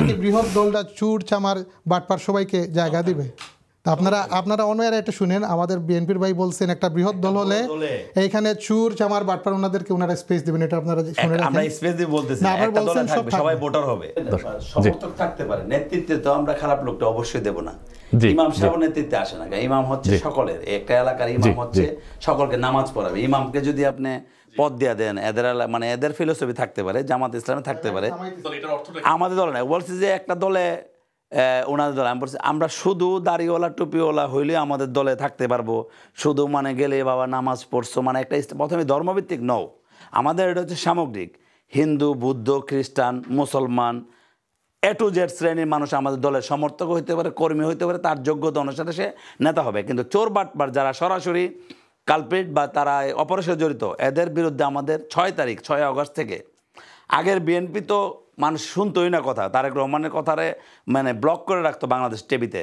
নাকি বৃহৎ দলটা চুর চামার বাটপার সবাইকে জায়গা দিবে। তা আপনারা অনয়ারে এটা শুনেন, আমাদের বিএনপির ভাই বলছেন একটা বৃহৎ দল হলে এইখানে চুর চামার বাটপার ওনাদেরকে ওনারা স্পেস দিবেন, এটা আপনারা শুনে রাখেন। আমরা স্পেস দিয়ে বলতেছি না, একটা দলে থাকবে, সবাই ভোটার হবে, সমর্থক থাকতে পারে। নেতৃত্বে তো আমরা খারাপ লোকটা অবশ্যই দেব না। ইমাম সাহেব নেতৃত্বে আসে না, ইমাম হচ্ছে সকলের, একটা এলাকার ইমাম হচ্ছে সকলকে নামাজ পড়াবে। ইমামকে যদি আপনি পদ দিয়ে দেন, এদের মানে এদের ফিলোসফি থাকতে পারে, জামাত ইসলামে থাকতে পারে, আমাদের দলে না। বলছি যে একটা দলে ওনাদের দলে, আমি বলছি আমরা শুধু দাড়িওয়ালা টুপিওয়ালা হইলে আমাদের দলে থাকতে পারবো, শুধু মানে গেলে বাবা নামাজ পড়ছো মানে একটা প্রথমে ধর্মভিত্তিক নও, আমাদের এটা হচ্ছে সামগ্রিক। হিন্দু, বৌদ্ধ, খ্রিস্টান, মুসলমান, এ টু জেড শ্রেণীর মানুষ আমাদের দলের সমর্থক হইতে পারে, কর্মী হইতে পারে, তার যোগ্যতা অনুসারে সে নেতা হবে। কিন্তু চোর বাটপার যারা সরাসরি কালপ্রিট বা তারা অপরাধে জড়িত, এদের বিরুদ্ধে আমাদের 6 আগস্ট থেকে, আগের বিএনপি তো মানুষ শুনতোই না কথা, তারেক রহমানের কথারে মানে ব্লক করে রাখতো বাংলাদেশ টিভিতে।